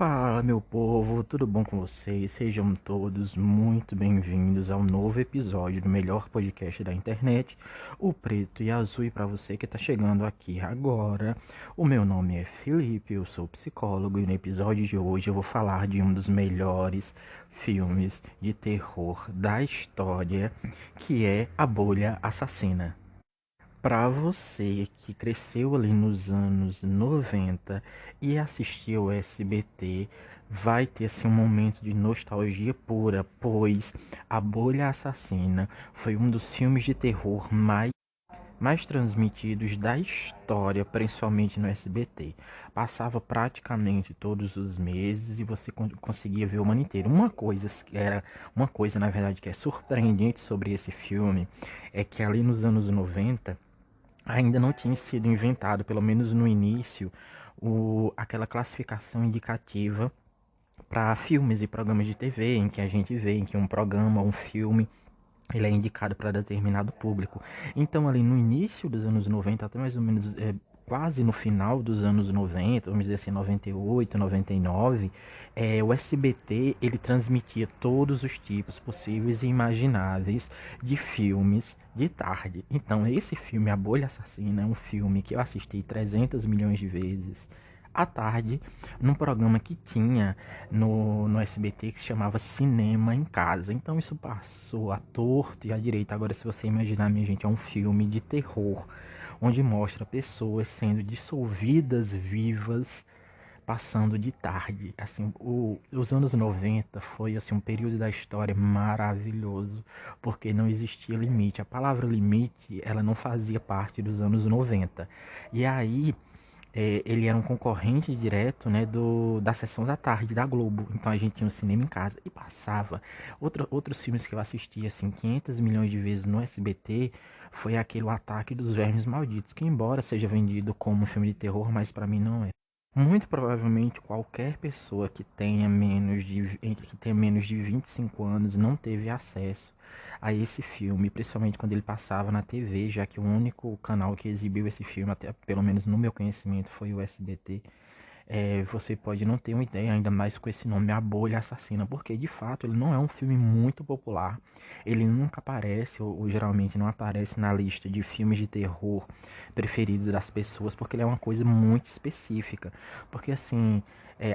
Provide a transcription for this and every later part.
Fala, meu povo, tudo bom com vocês? Sejam todos muito bem-vindos ao novo episódio do melhor podcast da internet, o Preto e Azul. E para você que está chegando aqui agora, o meu nome é Felipe, eu sou psicólogo e no episódio de hoje eu vou falar de um dos melhores filmes de terror da história, que é A Bolha Assassina. Para você que cresceu ali nos anos 90 e assistiu o SBT, vai ter assim, um momento de nostalgia pura, pois A Bolha Assassina foi um dos filmes de terror mais transmitidos da história, principalmente no SBT. Passava praticamente todos os meses e você conseguia ver o ano inteiro. Uma coisa, na verdade, que é surpreendente sobre esse filme é que ali nos anos 90 ainda não tinha sido inventado, pelo menos no início, aquela classificação indicativa para filmes e programas de TV, em que a gente vê em que um programa, um filme, ele é indicado para determinado público. Então, ali no início dos anos 90, até mais ou menos quase no final dos anos 90, vamos dizer assim, 98, 99, o SBT ele transmitia todos os tipos possíveis e imagináveis de filmes de tarde. Então, esse filme, A Bolha Assassina, é um filme que eu assisti 300 milhões de vezes à tarde, num programa que tinha no SBT que se chamava Cinema em Casa. Então isso passou à torto e à direita. Agora, se você imaginar, minha gente, é um filme de terror, onde mostra pessoas sendo dissolvidas vivas, passando de tarde. Assim, os anos 90 foi assim um período da história maravilhoso, porque não existia limite. A palavra limite, ela não fazia parte dos anos 90. E aí ele era um concorrente direto, né, da sessão da tarde da Globo. Então a gente tinha um cinema em casa e passava. Outros filmes que eu assisti assim 500 milhões de vezes no SBT foi aquele O Ataque dos Vermes Malditos, que embora seja vendido como um filme de terror, mas para mim não é. Muito provavelmente qualquer pessoa que tenha menos de 25 anos não teve acesso a esse filme, principalmente quando ele passava na TV, já que o único canal que exibiu esse filme, até pelo menos no meu conhecimento, foi o SBT. Você pode não ter uma ideia, ainda mais com esse nome, A Bolha Assassina, porque de fato ele não é um filme muito popular. Ele nunca aparece, ou geralmente não aparece na lista de filmes de terror preferidos das pessoas, porque ele é uma coisa muito específica. Porque assim,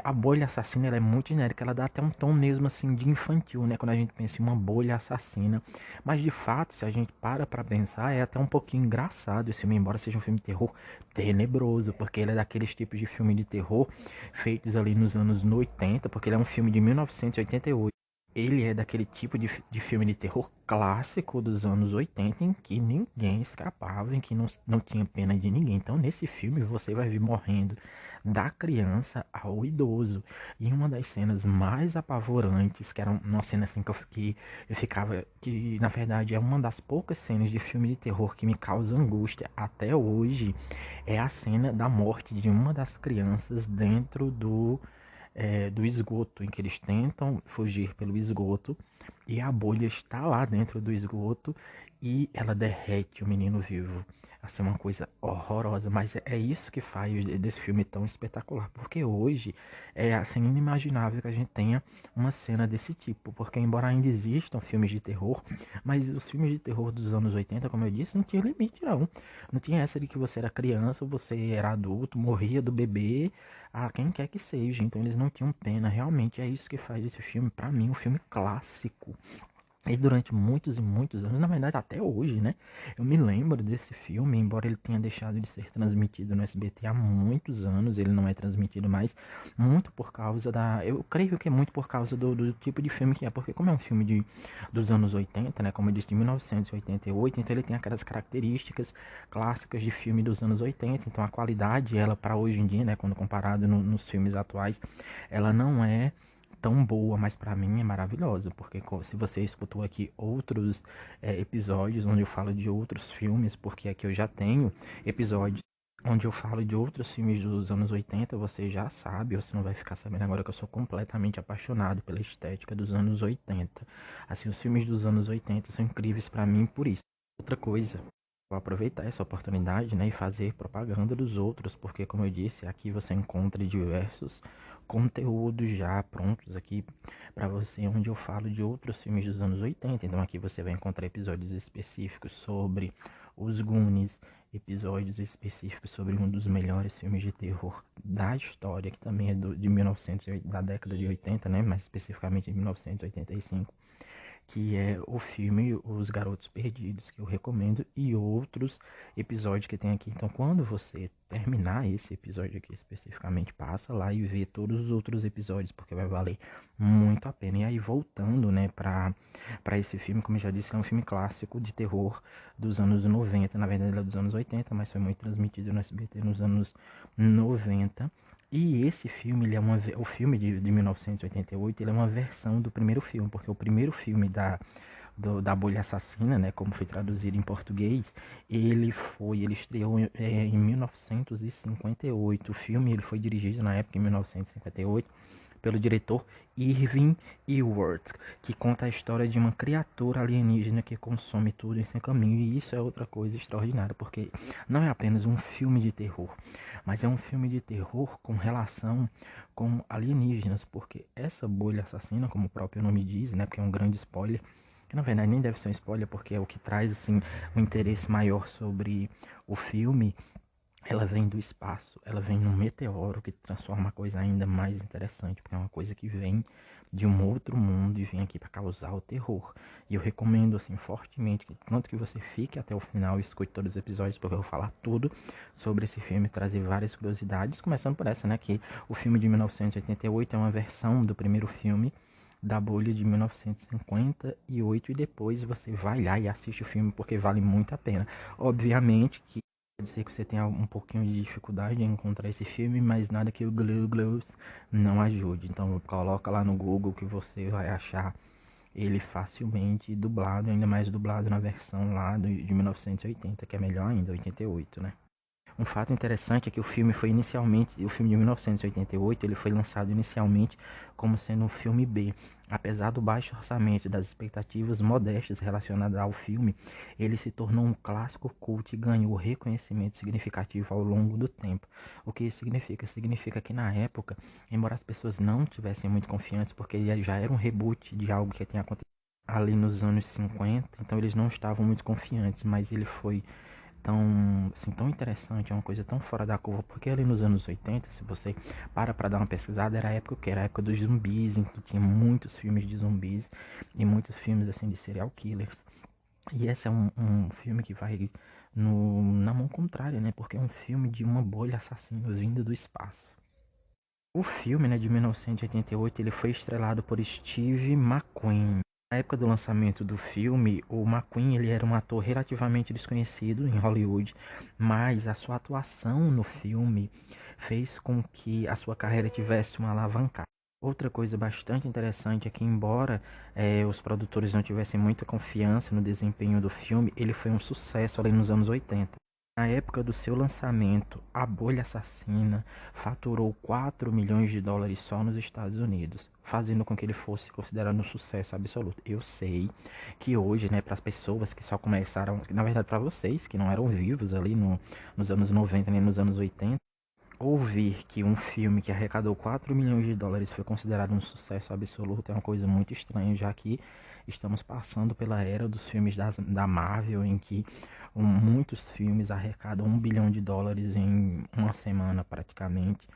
a bolha assassina ela é muito genérica, ela dá até um tom mesmo assim de infantil, né? Quando a gente pensa em uma bolha assassina. Mas de fato, se a gente para pensar, é até um pouquinho engraçado esse filme, embora seja um filme de terror tenebroso, porque ele é daqueles tipos de filme de terror feitos ali nos anos 80, porque ele é um filme de 1988. Ele é daquele tipo de filme de terror clássico dos anos 80 em que ninguém escapava, em que não tinha pena de ninguém. Então, nesse filme, você vai vir morrendo da criança ao idoso. E uma das cenas mais apavorantes, que era uma cena assim eu ficava, que na verdade é uma das poucas cenas de filme de terror que me causa angústia até hoje, é a cena da morte de uma das crianças dentro do esgoto, em que eles tentam fugir pelo esgoto e a bolha está lá dentro do esgoto e ela derrete o menino vivo. Assim, uma coisa horrorosa, mas é isso que faz desse filme tão espetacular, porque hoje é assim inimaginável que a gente tenha uma cena desse tipo, porque embora ainda existam filmes de terror, mas os filmes de terror dos anos 80, como eu disse, não tinha limite não. Não tinha essa de que você era criança ou você era adulto, morria do bebê a quem quer que seja. Então eles não tinham pena. Realmente é isso que faz esse filme, pra mim, um filme clássico. E durante muitos e muitos anos, na verdade até hoje, né? Eu me lembro desse filme, embora ele tenha deixado de ser transmitido no SBT há muitos anos, ele não é transmitido mais, muito por causa da. Eu creio que é muito por causa do tipo de filme que é, porque como é um filme dos anos 80, né? Como eu disse, de 1988, então ele tem aquelas características clássicas de filme dos anos 80, então a qualidade, ela para hoje em dia, né? Quando comparado nos filmes atuais, ela não é tão boa, mas pra mim é maravilhosa, porque se você escutou aqui outros episódios onde eu falo de outros filmes, porque aqui eu já tenho episódios onde eu falo de outros filmes dos anos 80, você já sabe, você não vai ficar sabendo agora que eu sou completamente apaixonado pela estética dos anos 80. Assim, os filmes dos anos 80 são incríveis pra mim por isso. Outra coisa, vou aproveitar essa oportunidade, né, e fazer propaganda dos outros, porque como eu disse, aqui você encontra diversos conteúdos já prontos aqui para você, onde eu falo de outros filmes dos anos 80. Então aqui você vai encontrar episódios específicos sobre os Goonies, episódios específicos sobre um dos melhores filmes de terror da história, que também é de 1900, da década de 80, né? Mais especificamente de 1985, que é o filme Os Garotos Perdidos, que eu recomendo, e outros episódios que tem aqui. Então, quando você terminar esse episódio aqui especificamente, passa lá e vê todos os outros episódios, porque vai valer muito a pena. E aí, voltando, né, para esse filme, como eu já disse, é um filme clássico de terror dos anos 90, na verdade ele é dos anos 80, mas foi muito transmitido no SBT nos anos 90. E esse filme, o filme de 1988, ele é uma versão do primeiro filme, porque o primeiro filme da Bolha Assassina, né, como foi traduzido em português, ele estreou em 1958. O filme ele foi dirigido na época em 1958 pelo diretor Irving Ewart, que conta a história de uma criatura alienígena que consome tudo em seu caminho. E isso é outra coisa extraordinária, porque não é apenas um filme de terror, mas é um filme de terror com relação com alienígenas, porque essa bolha assassina, como o próprio nome diz, né, porque é um grande spoiler, que na verdade nem deve ser um spoiler, porque é o que traz assim um interesse maior sobre o filme. Ela vem do espaço, ela vem num meteoro que transforma a coisa ainda mais interessante, porque é uma coisa que vem de um outro mundo e vem aqui para causar o terror. E eu recomendo assim fortemente que tanto que você fique até o final e escute todos os episódios, porque eu vou falar tudo sobre esse filme, trazer várias curiosidades, começando por essa, né, que o filme de 1988 é uma versão do primeiro filme da bolha de 1958 e depois você vai lá e assiste o filme porque vale muito a pena. Obviamente que pode ser que você tenha um pouquinho de dificuldade em encontrar esse filme, mas nada que o Google não ajude. Então coloca lá no Google que você vai achar ele facilmente dublado, ainda mais dublado na versão lá de 1980, que é melhor ainda, 88, né? Um fato interessante é que o filme de 1988, ele foi lançado inicialmente como sendo um filme B. Apesar do baixo orçamento e das expectativas modestas relacionadas ao filme, ele se tornou um clássico cult e ganhou reconhecimento significativo ao longo do tempo. O que isso significa? Significa que na época, embora as pessoas não tivessem muito confiantes, porque ele já era um reboot de algo que tinha acontecido ali nos anos 50, então eles não estavam muito confiantes, mas ele foi tão, assim, tão interessante, é uma coisa tão fora da curva, porque ali nos anos 80, se você para dar uma pesquisada, era a época que era a época dos zumbis, em que tinha muitos filmes de zumbis e muitos filmes assim de serial killers. E esse é um filme que vai na mão contrária, né? Porque é um filme de uma bolha assassina vindo do espaço. O filme, né, de 1988, ele foi estrelado por Steve McQueen. Na época do lançamento do filme, o McQueen ele era um ator relativamente desconhecido em Hollywood, mas a sua atuação no filme fez com que a sua carreira tivesse uma alavancada. Outra coisa bastante interessante é que, embora os produtores não tivessem muita confiança no desempenho do filme, ele foi um sucesso ali nos anos 80. Na época do seu lançamento, A Bolha Assassina faturou 4 milhões de dólares só nos Estados Unidos, fazendo com que ele fosse considerado um sucesso absoluto. Eu sei que hoje, né, para as pessoas que só começaram, na verdade para vocês que não eram vivos ali nos anos 90 nem nos anos 80, ouvir que um filme que arrecadou 4 milhões de dólares foi considerado um sucesso absoluto é uma coisa muito estranha, já que estamos passando pela era dos filmes da Marvel, em que muitos filmes arrecadam 1 bilhão de dólares em uma semana praticamente.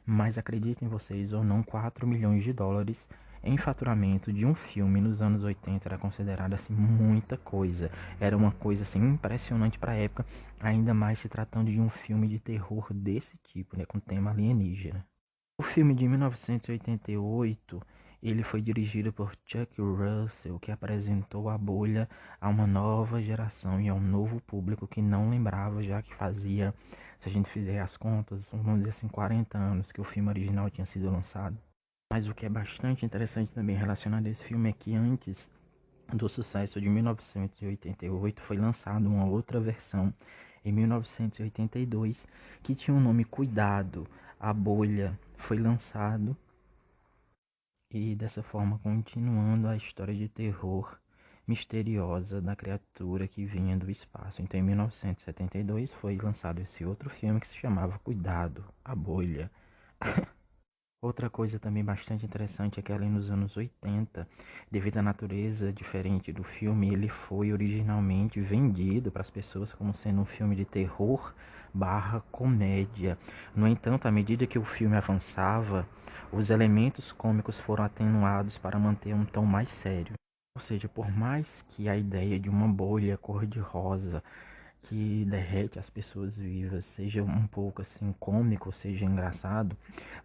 Mas acreditem vocês ou não, 4 milhões de dólares em faturamento de um filme nos anos 80 era considerado assim muita coisa. Era uma coisa assim impressionante para a época, ainda mais se tratando de um filme de terror desse tipo, né, com tema alienígena. O filme de 1988, ele foi dirigido por Chuck Russell, que apresentou a bolha a uma nova geração e a um novo público que não lembrava, já que fazia, se a gente fizer as contas, vamos dizer assim, 40 anos que o filme original tinha sido lançado. Mas o que é bastante interessante também relacionado a esse filme é que antes do sucesso de 1988 foi lançada uma outra versão em 1982 que tinha o nome Cuidado, a Bolha. Foi lançado e dessa forma continuando a história de terror misteriosa da criatura que vinha do espaço. Então em 1972 foi lançado esse outro filme que se chamava Cuidado, a Bolha. Outra coisa também bastante interessante é que ali nos anos 80, devido à natureza diferente do filme, ele foi originalmente vendido para as pessoas como sendo um filme de terror barra comédia. No entanto, à medida que o filme avançava, os elementos cômicos foram atenuados para manter um tom mais sério. Ou seja, por mais que a ideia de uma bolha cor-de-rosa que derrete as pessoas vivas, seja um pouco assim cômico, seja engraçado,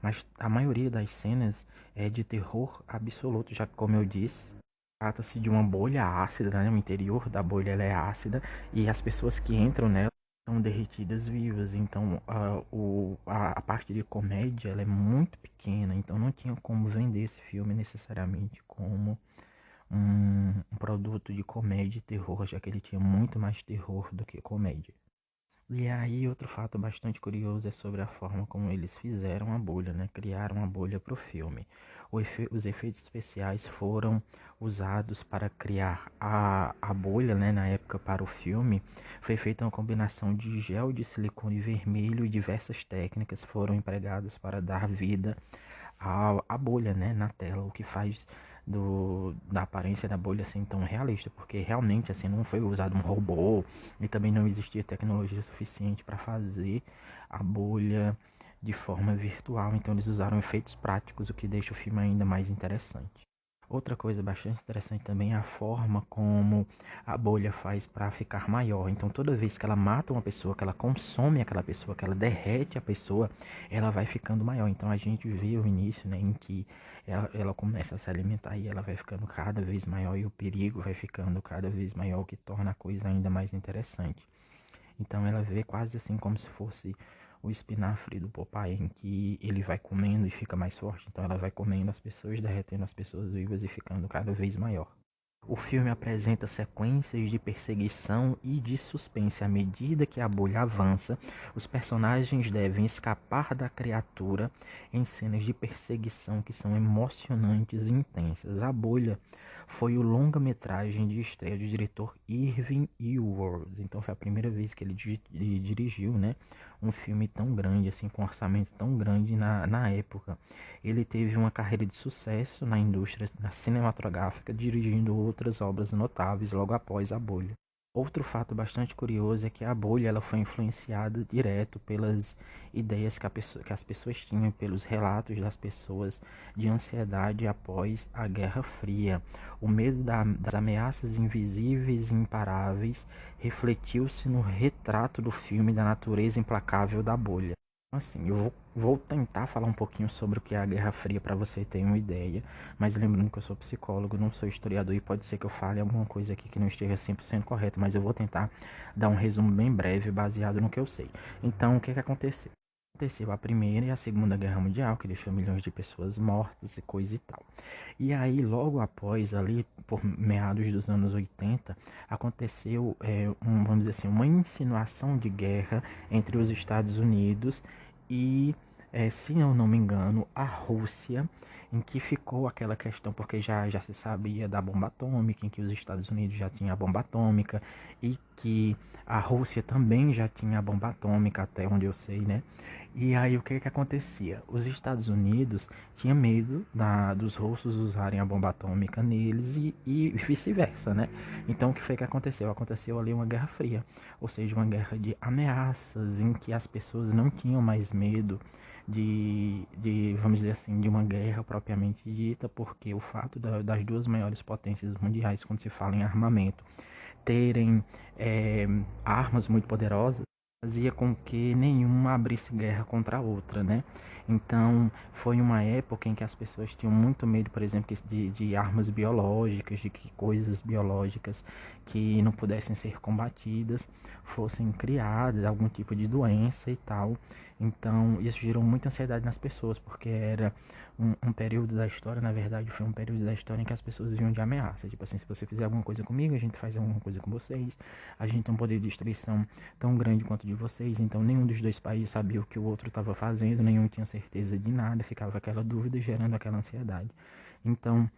mas a maioria das cenas é de terror absoluto, já que como eu disse, trata-se de uma bolha ácida, né? O interior da bolha ela é ácida e as pessoas que entram nela são derretidas vivas, então a parte de comédia ela é muito pequena, então não tinha como vender esse filme necessariamente como um produto de comédia e terror, já que ele tinha muito mais terror do que comédia. E aí, outro fato bastante curioso é sobre a forma como eles fizeram a bolha, né? Criaram a bolha para o filme. Os efeitos especiais foram usados para criar a bolha, né? Na época para o filme, foi feita uma combinação de gel de silicone vermelho e diversas técnicas foram empregadas para dar vida a bolha, né, na tela, o que faz da aparência da bolha assim tão realista, porque realmente assim não foi usado um robô e também não existia tecnologia suficiente para fazer a bolha de forma virtual, então eles usaram efeitos práticos, o que deixa o filme ainda mais interessante. Outra coisa bastante interessante também é a forma como a bolha faz para ficar maior. Então, toda vez que ela mata uma pessoa, que ela consome aquela pessoa, que ela derrete a pessoa, ela vai ficando maior. Então, a gente vê o início, né, em que ela começa a se alimentar e ela vai ficando cada vez maior e o perigo vai ficando cada vez maior, o que torna a coisa ainda mais interessante. Então ela vê quase assim como se fosse o espinafre do Popeye, em que ele vai comendo e fica mais forte. Então ela vai comendo as pessoas, derretendo as pessoas vivas e ficando cada vez maior. O filme apresenta sequências de perseguição e de suspense. À medida que a bolha avança, os personagens devem escapar da criatura em cenas de perseguição que são emocionantes e intensas. A bolha foi o longa-metragem de estreia do diretor Irving Ewers. Então foi a primeira vez que ele dirigiu, né, um filme tão grande, assim, com um orçamento tão grande na época. Ele teve uma carreira de sucesso na indústria cinematográfica, dirigindo outras obras notáveis logo após A Bolha. Outro fato bastante curioso é que A Bolha ela foi influenciada direto pelas ideias que as pessoas tinham, pelos relatos das pessoas de ansiedade após a Guerra Fria. O medo das ameaças invisíveis e imparáveis refletiu-se no retrato do filme da natureza implacável da bolha. Assim, vou tentar falar um pouquinho sobre o que é a Guerra Fria para você ter uma ideia, mas lembrando que eu sou psicólogo, não sou historiador e pode ser que eu fale alguma coisa aqui que não esteja 100% correta, mas eu vou tentar dar um resumo bem breve baseado no que eu sei. Então, o que aconteceu? Aconteceu a Primeira e a Segunda Guerra Mundial, que deixou milhões de pessoas mortas e coisa e tal. E aí, logo após, ali, por meados dos anos 80, aconteceu, vamos dizer assim, uma insinuação de guerra entre os Estados Unidos e, se eu não me engano, a Rússia, em que ficou aquela questão, porque já se sabia da bomba atômica, em que os Estados Unidos já tinham a bomba atômica e que a Rússia também já tinha a bomba atômica, até onde eu sei, né? E aí o que acontecia? Os Estados Unidos tinham medo dos russos usarem a bomba atômica neles e vice-versa, né? Então o que foi que aconteceu? Aconteceu ali uma guerra fria, ou seja, uma guerra de ameaças em que as pessoas não tinham mais medo vamos dizer assim, de uma guerra propriamente dita, porque o fato das duas maiores potências mundiais, quando se fala em armamento, terem armas muito poderosas, fazia com que nenhuma abrisse guerra contra a outra, né? Então, foi uma época em que as pessoas tinham muito medo, por exemplo, de armas biológicas, de que coisas biológicas que não pudessem ser combatidas fossem criadas, algum tipo de doença e tal. Então, isso gerou muita ansiedade nas pessoas, porque era um período da história, na verdade, foi um período da história em que as pessoas viam de ameaça. Tipo assim, se você fizer alguma coisa comigo, a gente faz alguma coisa com vocês. A gente tem um poder de destruição tão grande quanto de vocês, então nenhum dos dois países sabia o que o outro estava fazendo, nenhum tinha certeza de nada, ficava aquela dúvida gerando aquela ansiedade. Então,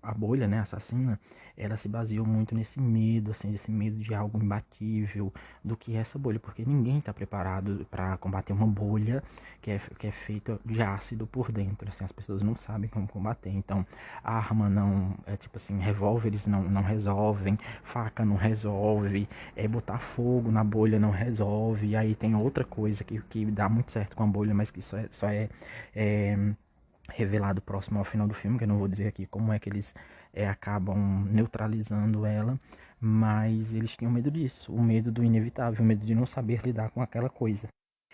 A bolha, né, assassina, ela se baseou muito nesse medo, assim, esse medo de algo imbatível, do que é essa bolha, porque ninguém está preparado para combater uma bolha que é feita de ácido por dentro, assim, as pessoas não sabem como combater, então arma não, tipo assim, revólveres não resolvem, faca não resolve, botar fogo na bolha não resolve, e aí tem outra coisa que dá muito certo com a bolha, mas que é revelado próximo ao final do filme, que eu não vou dizer aqui como é que eles acabam neutralizando ela, mas eles tinham medo disso, o medo do inevitável, o medo de não saber lidar com aquela coisa.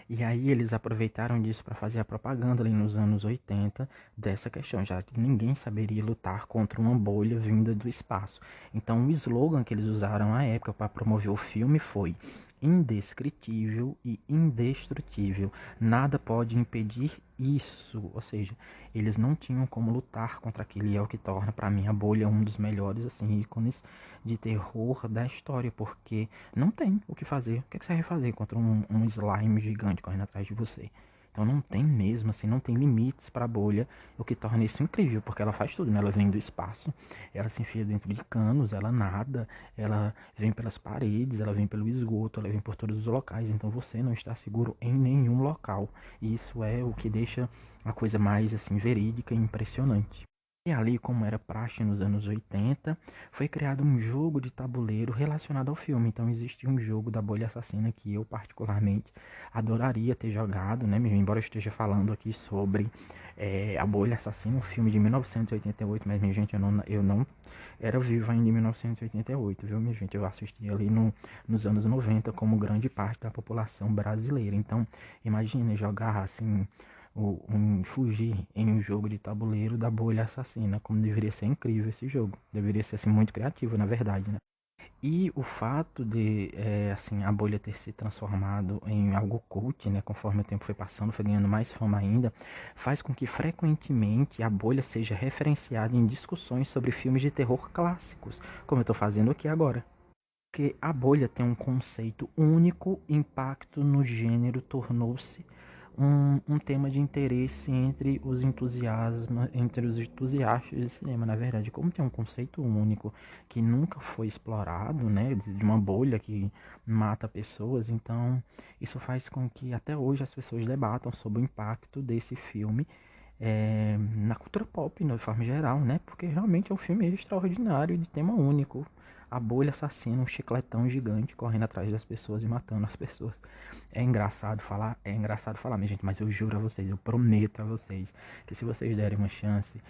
E aí eles aproveitaram disso para fazer a propaganda ali nos anos 80 dessa questão, já que ninguém saberia lutar contra uma bolha vinda do espaço. Então o slogan que eles usaram à época para promover o filme foi: indescritível e indestrutível. Nada pode impedir isso. Ou seja, eles não tinham como lutar contra aquilo, e é o que torna para mim a bolha um dos melhores assim ícones de terror da história, porque não tem o que fazer. O que, é que você vai fazer contra um slime gigante correndo atrás de você? Então não tem mesmo, assim, não tem limites para a bolha, o que torna isso incrível, porque ela faz tudo, né? Ela vem do espaço, ela se enfia dentro de canos, ela nada, ela vem pelas paredes, ela vem pelo esgoto, ela vem por todos os locais, então você não está seguro em nenhum local. E isso é o que deixa a coisa mais, assim, verídica e impressionante. E ali, como era praxe nos anos 80, foi criado um jogo de tabuleiro relacionado ao filme. Então existia um jogo da bolha assassina que eu particularmente adoraria ter jogado, né? Embora eu esteja falando aqui sobre a bolha assassina, um filme de 1988, mas minha gente, eu não era vivo ainda em 1988, viu, minha gente? Eu assisti ali nos anos 90 como grande parte da população brasileira. Então imagine jogar assim fugir em um jogo de tabuleiro da bolha assassina, como deveria ser incrível esse jogo. Deveria ser assim muito criativo, na verdade, né? E o fato de assim a bolha ter se transformado em algo cult, né, conforme o tempo foi passando, foi ganhando mais fama ainda, faz com que frequentemente a bolha seja referenciada em discussões sobre filmes de terror clássicos, como eu estou fazendo aqui agora. Porque a bolha tem um conceito único, impacto no gênero tornou-se um tema de interesse entre os entusiastas de cinema, na verdade. Como tem um conceito único que nunca foi explorado, né, de uma bolha que mata pessoas, então isso faz com que até hoje as pessoas debatam sobre o impacto desse filme na cultura pop, de forma geral, né? Porque realmente é um filme extraordinário de tema único. A bolha assassina, um chicletão gigante correndo atrás das pessoas e matando as pessoas. É engraçado falar, minha gente, mas eu juro a vocês, eu prometo a vocês que se vocês derem uma chance,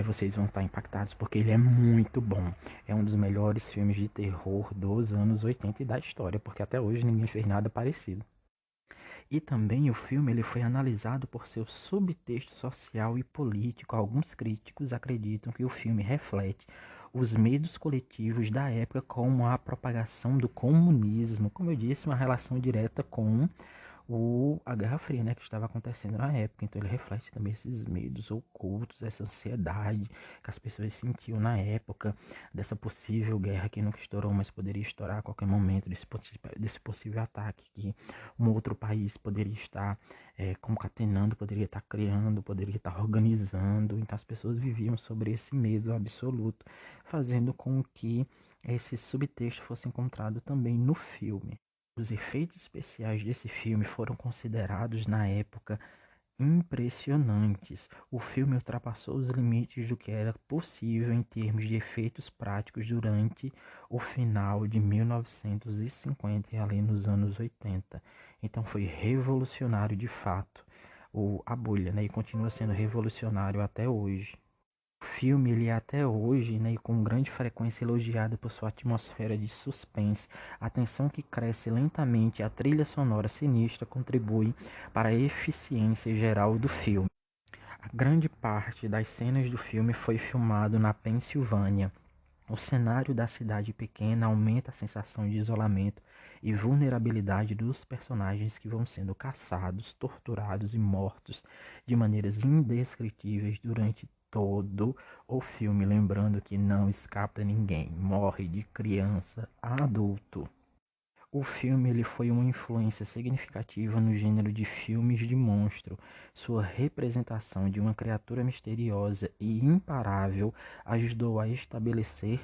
vocês vão estar impactados, porque ele é muito bom. É um dos melhores filmes de terror dos anos 80 e da história, porque até hoje ninguém fez nada parecido. E também o filme ele foi analisado por seu subtexto social e político. Alguns críticos acreditam que o filme reflete os medos coletivos da época, como a propagação do comunismo, como eu disse, uma relação direta com a Guerra Fria, né, que estava acontecendo na época. Então ele reflete também esses medos ocultos, essa ansiedade que as pessoas sentiam na época, dessa possível guerra que nunca estourou, mas poderia estourar a qualquer momento, desse possível ataque que um outro país poderia estar concatenando, poderia estar criando, poderia estar organizando. Então as pessoas viviam sobre esse medo absoluto, fazendo com que esse subtexto fosse encontrado também no filme. Os efeitos especiais desse filme foram considerados na época impressionantes. O filme ultrapassou os limites do que era possível em termos de efeitos práticos durante o final de 1950 e ali nos anos 80. Então foi revolucionário de fato, a bolha, né? E continua sendo revolucionário até hoje. O filme ele é até hoje, né, e com grande frequência elogiado por sua atmosfera de suspense, a tensão que cresce lentamente e a trilha sonora sinistra contribui para a eficiência geral do filme. A grande parte das cenas do filme foi filmado na Pensilvânia. O cenário da cidade pequena aumenta a sensação de isolamento e vulnerabilidade dos personagens que vão sendo caçados, torturados e mortos de maneiras indescritíveis durante todo o filme. Lembrando que não escapa ninguém, morre de criança a adulto. O filme ele foi uma influência significativa no gênero de filmes de monstro. Sua representação de uma criatura misteriosa e imparável ajudou a estabelecer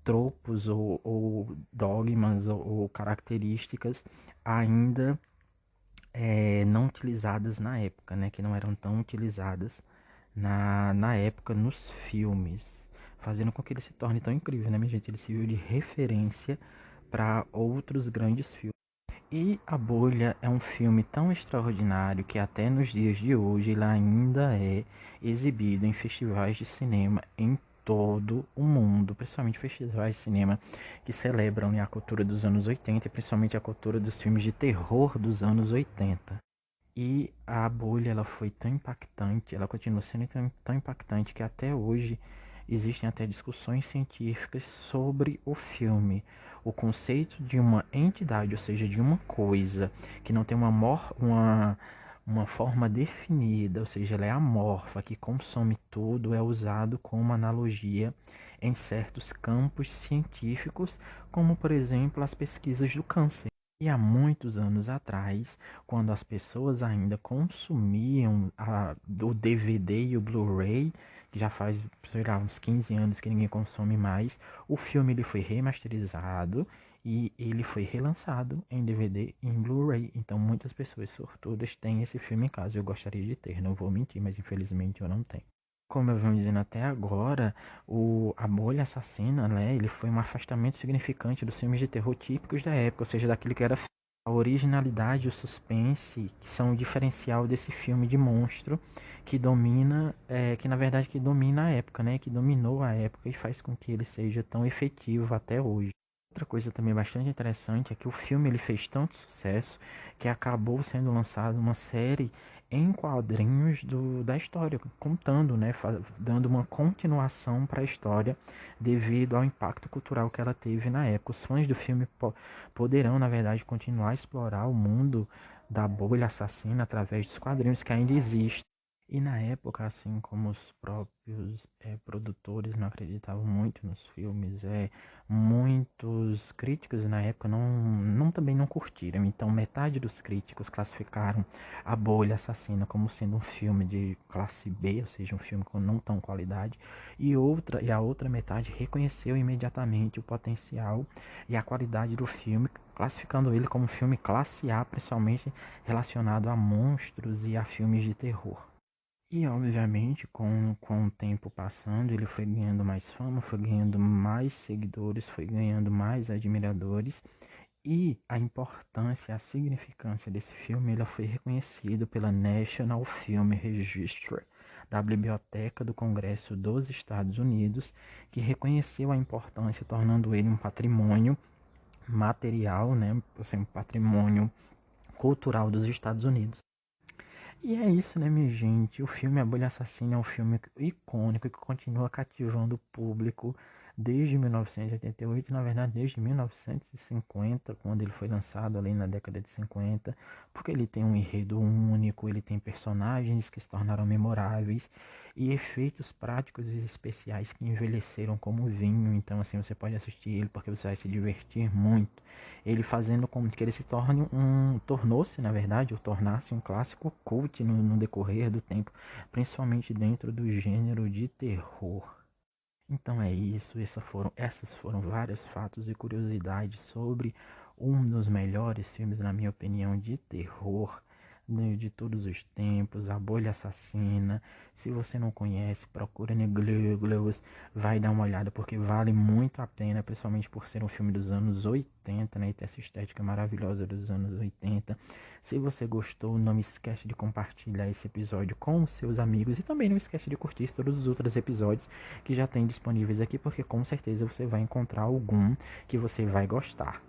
tropos ou dogmas ou características ainda não utilizadas na época, né? Que não eram tão utilizadas na época nos filmes, fazendo com que ele se torne tão incrível, né, minha gente? Ele serviu de referência para outros grandes filmes. E A Bolha é um filme tão extraordinário que até nos dias de hoje ele ainda é exibido em festivais de cinema em todo o mundo, principalmente festivais de cinema que celebram, né, a cultura dos anos 80 e principalmente a cultura dos filmes de terror dos anos 80. E A Bolha ela foi tão impactante, ela continua sendo tão impactante que até hoje existem até discussões científicas sobre o filme. O conceito de uma entidade, ou seja, de uma coisa que não tem uma forma definida, ou seja, ela é amorfa, que consome tudo, é usado como analogia em certos campos científicos, como por exemplo as pesquisas do câncer. E há muitos anos atrás, quando as pessoas ainda consumiam o DVD e o Blu-ray, que já faz, sei lá, uns 15 anos que ninguém consome mais, o filme ele foi remasterizado e ele foi relançado em DVD e em Blu-ray. Então muitas pessoas sortudas têm esse filme em casa. Eu gostaria de ter, não vou mentir, mas infelizmente eu não tenho. Como eu venho dizendo até agora, A Bolha Assassina, né, ele foi um afastamento significante dos filmes de terror típicos da época, ou seja, daquele que era a originalidade e o suspense, que são o diferencial desse filme de monstro, que domina, que na verdade que domina a época, né, que dominou a época e faz com que ele seja tão efetivo até hoje. Outra coisa também bastante interessante é que o filme ele fez tanto sucesso que acabou sendo lançado uma série em quadrinhos da história, contando, né, dando uma continuação para a história devido ao impacto cultural que ela teve na época. Os fãs do filme poderão, na verdade, continuar a explorar o mundo da bolha assassina através dos quadrinhos que ainda existem. E na época, assim como os próprios produtores não acreditavam muito nos filmes, muitos críticos na época também não curtiram. Então, metade dos críticos classificaram A Bolha Assassina como sendo um filme de classe B, ou seja, um filme com não tão qualidade, e a outra metade reconheceu imediatamente o potencial e a qualidade do filme, classificando ele como um filme classe A, principalmente relacionado a monstros e a filmes de terror. E obviamente com o tempo passando, ele foi ganhando mais fama, foi ganhando mais seguidores, foi ganhando mais admiradores. E a importância, a significância desse filme, ela foi reconhecido pela National Film Registry, da Biblioteca do Congresso dos Estados Unidos, que reconheceu a importância, tornando ele um patrimônio material, né, assim, um patrimônio cultural dos Estados Unidos. E é isso, né, minha gente? O filme A Bolha Assassina é um filme icônico que continua cativando o público desde 1988, na verdade desde 1950, quando ele foi lançado ali na década de 50, porque ele tem um enredo único, ele tem personagens que se tornaram memoráveis e efeitos práticos e especiais que envelheceram como vinho. Então, assim, você pode assistir ele porque você vai se divertir muito. Ele fazendo com que ele se torne tornou-se, na verdade, ou tornasse um clássico cult no decorrer do tempo, principalmente dentro do gênero de terror. Então é isso, essas foram vários fatos e curiosidades sobre um dos melhores filmes, na minha opinião, de terror, né, de todos os tempos, A Bolha Assassina. Se você não conhece, procura no Google, vai dar uma olhada, porque vale muito a pena, principalmente por ser um filme dos anos 80, né, e ter essa estética maravilhosa dos anos 80. Se você gostou, não esquece de compartilhar esse episódio com os seus amigos e também não esquece de curtir todos os outros episódios que já tem disponíveis aqui, porque com certeza você vai encontrar algum que você vai gostar.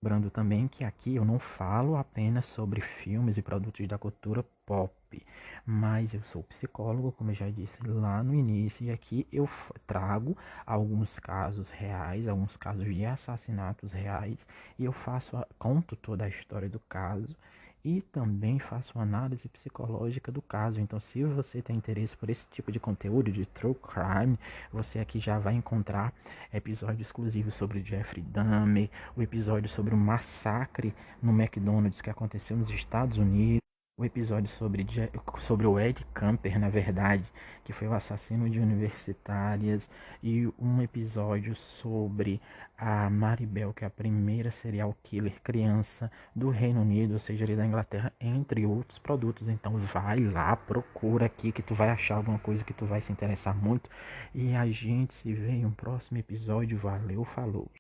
Lembrando também que aqui eu não falo apenas sobre filmes e produtos da cultura pop, mas eu sou psicólogo, como eu já disse lá no início, e aqui eu trago alguns casos reais, alguns casos de assassinatos reais, e eu conto toda a história do caso e também faço uma análise psicológica do caso. Então, se você tem interesse por esse tipo de conteúdo de true crime, você aqui já vai encontrar episódio exclusivo sobre o Jeffrey Dahmer, o episódio sobre o massacre no McDonald's que aconteceu nos Estados Unidos, o episódio sobre o Ed Kemper, na verdade, que foi o assassino de universitárias, e um episódio sobre a Maribel, que é a primeira serial killer criança do Reino Unido, ou seja, ali da Inglaterra, entre outros produtos. Então vai lá, procura aqui que tu vai achar alguma coisa que tu vai se interessar muito. E a gente se vê em um próximo episódio. Valeu, falou!